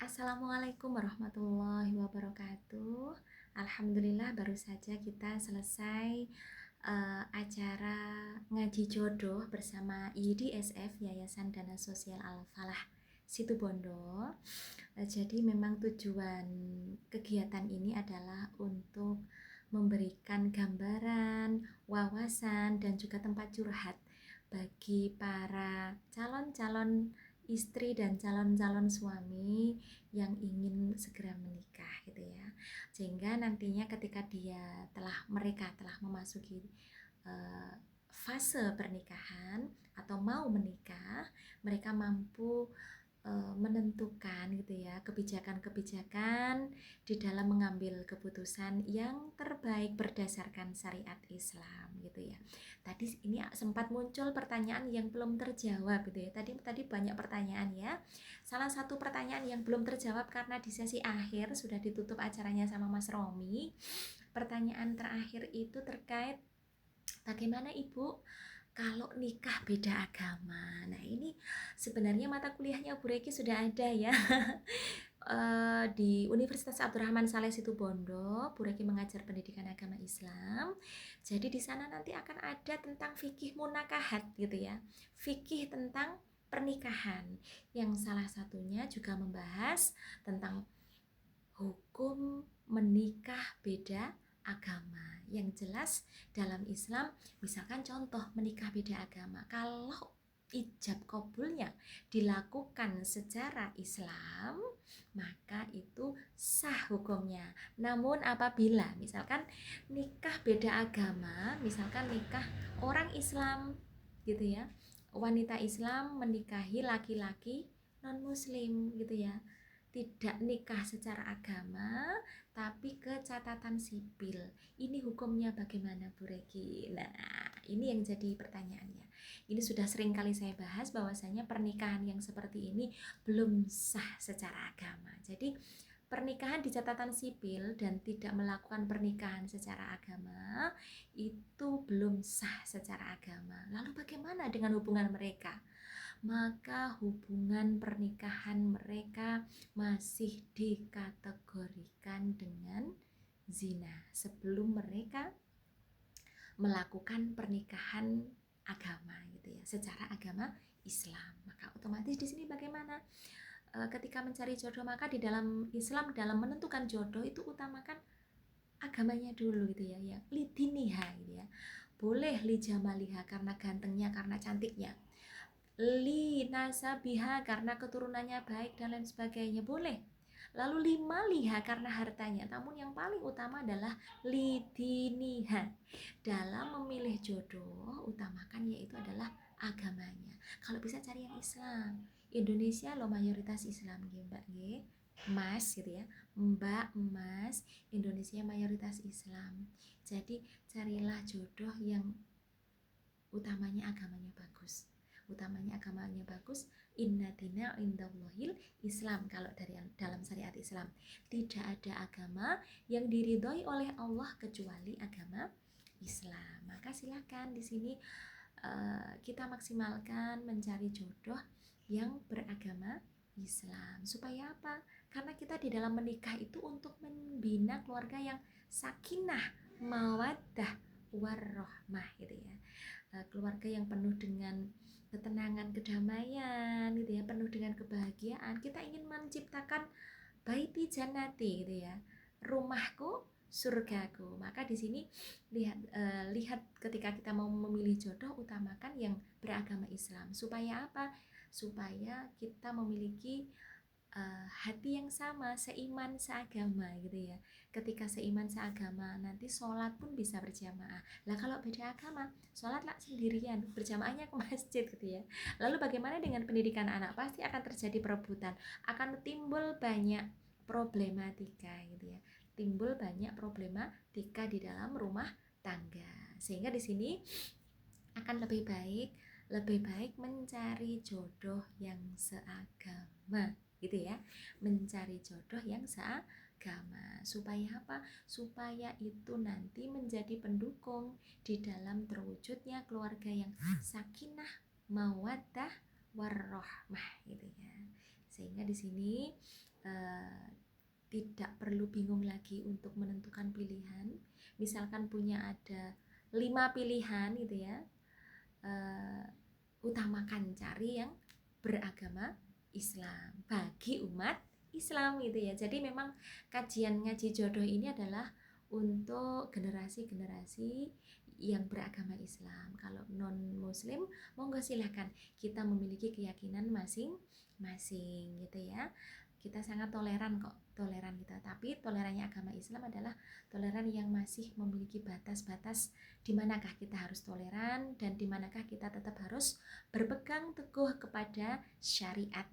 Assalamualaikum warahmatullahi wabarakatuh. Alhamdulillah baru saja kita selesai acara ngaji jodoh bersama YDSF Yayasan Dana Sosial Al-Falah Situbondo. Jadi memang tujuan kegiatan ini adalah untuk memberikan gambaran, wawasan, dan juga tempat curhat bagi para calon-calon istri dan calon-calon suami yang ingin segera menikah gitu ya. Sehingga nantinya ketika mereka telah memasuki uh, fase pernikahan atau mau menikah, mereka mampu menentukan gitu ya kebijakan-kebijakan di dalam mengambil keputusan yang terbaik berdasarkan syariat Islam gitu ya. Tadi ini sempat muncul pertanyaan yang belum terjawab gitu ya. Tadi banyak pertanyaan ya. Salah satu pertanyaan yang belum terjawab karena di sesi akhir sudah ditutup acaranya sama Mas Romi. Pertanyaan terakhir itu terkait bagaimana Ibu kalau nikah beda agama. Nah, ini sebenarnya mata kuliahnya Bu Reki sudah ada ya. Di Universitas Abdurrahman Saleh Situbondo, Bu Reki mengajar pendidikan agama Islam. Jadi di sana nanti akan ada tentang fikih munakahat gitu ya. Fikih tentang pernikahan yang salah satunya juga membahas tentang hukum menikah beda agama. Yang jelas dalam Islam, misalkan contoh menikah beda agama, kalau ijab kabulnya dilakukan secara Islam, maka itu sah hukumnya. Namun apabila misalkan nikah beda agama, misalkan nikah orang Islam gitu ya, wanita Islam menikahi laki-laki non muslim gitu ya, tidak nikah secara agama tapi ke catatan sipil, ini hukumnya bagaimana Bu Reki? Nah, ini yang jadi pertanyaannya. Ini sudah sering kali saya bahas bahwasanya pernikahan yang seperti ini belum sah secara agama. Jadi pernikahan di catatan sipil dan tidak melakukan pernikahan secara agama itu belum sah secara agama. Lalu bagaimana dengan hubungan mereka? Maka hubungan pernikahan mereka masih dikategorikan dengan zina sebelum mereka melakukan pernikahan agama gitu ya, secara agama Islam. Maka otomatis di sini bagaimana? Ketika mencari jodoh, maka di dalam Islam dalam menentukan jodoh itu utamakan agamanya dulu gitu ya, ya lidiniha gitu ya. Boleh li jamaliha karena gantengnya, karena cantiknya, li nasabiha karena keturunannya baik dan lain sebagainya, boleh. Lalu lima liha karena hartanya, namun yang paling utama adalah lidiniha. Dalam memilih jodoh utamakan yaitu adalah agamanya. Kalau bisa cari yang Islam. Indonesia lo mayoritas Islam nggih Mbak nggih. Mas gitu ya. Mbak Mas, Indonesia mayoritas Islam. Jadi carilah jodoh yang utamanya agamanya bagus. Utamanya agamanya bagus. Inna dina indallahil Islam. Kalau dari dalam syariat Islam tidak ada agama yang diridhoi oleh Allah kecuali agama Islam. Maka silakan di sini kita maksimalkan mencari jodoh yang beragama Islam. Supaya apa? Karena kita di dalam menikah itu untuk membina keluarga yang sakinah, mawaddah, warahmah gitu ya. Keluarga yang penuh dengan ketenangan, kedamaian gitu ya, penuh dengan kebahagiaan. Kita ingin menciptakan baiti jannati gitu ya, rumahku surgaku. Maka di sini lihat ketika kita mau memilih jodoh utamakan yang beragama Islam. Supaya apa? Supaya kita memiliki hati yang sama, seiman, seagama gitu ya. Ketika seiman, seagama, nanti sholat pun bisa berjamaah. Lah kalau beda agama, sholat lah sendirian, berjamaahnya ke masjid gitu ya. Lalu bagaimana dengan pendidikan anak? Pasti akan terjadi perebutan, akan timbul banyak problematika gitu ya. Timbul banyak problematika di dalam rumah tangga. Sehingga di sini akan lebih baik mencari jodoh yang seagama gitu ya, mencari jodoh yang seagama. Supaya apa? Supaya itu nanti menjadi pendukung di dalam terwujudnya keluarga yang sakinah, mawaddah, warahmah gitu ya. Sehingga di sini eh, tidak perlu bingung lagi untuk menentukan pilihan. Misalkan punya ada 5 pilihan gitu ya, eh, utamakan cari yang beragama Islam bagi umat Islam gitu ya. Jadi memang kajian ngaji jodoh ini adalah untuk generasi-generasi yang beragama Islam. Kalau non muslim monggo silahkan, kita memiliki keyakinan masing-masing gitu ya. Kita sangat toleran kok, toleran kita. Tapi tolerannya agama Islam adalah toleran yang masih memiliki batas-batas di manakah kita harus toleran dan di manakah kita tetap harus berpegang teguh kepada syariat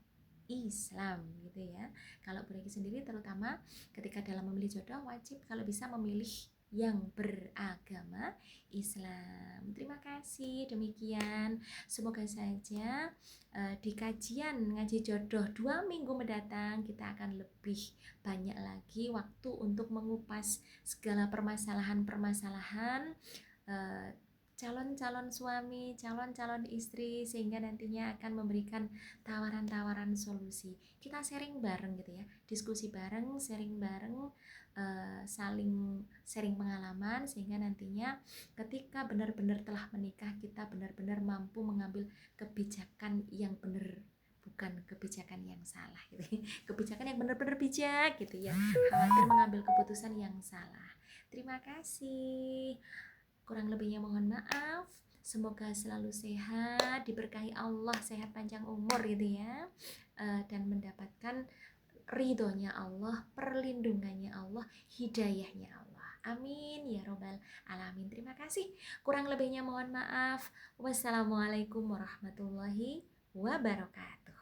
Islam gitu ya. Kalau Bu Regi sendiri terutama ketika dalam memilih jodoh wajib kalau bisa memilih yang beragama Islam. Terima kasih, demikian. Semoga saja di kajian ngaji jodoh 2 minggu mendatang kita akan lebih banyak lagi waktu untuk mengupas segala permasalahan-permasalahan calon-calon suami, calon-calon istri, sehingga nantinya akan memberikan tawaran-tawaran solusi. Kita sharing bareng gitu ya, diskusi bareng, sharing bareng, saling sharing pengalaman, sehingga nantinya ketika benar-benar telah menikah kita benar-benar mampu mengambil kebijakan yang benar, bukan kebijakan yang salah gitu. Kebijakan yang benar-benar bijak gitu ya, khawatir mengambil keputusan yang salah. Terima kasih. Kurang lebihnya mohon maaf. Semoga selalu sehat, diberkahi Allah, sehat panjang umur gitu ya, dan mendapatkan ridhonya Allah, perlindungannya Allah, hidayahnya Allah. Amin ya robbal alamin. Terima kasih. Kurang lebihnya mohon maaf. Wassalamualaikum warahmatullahi wabarakatuh.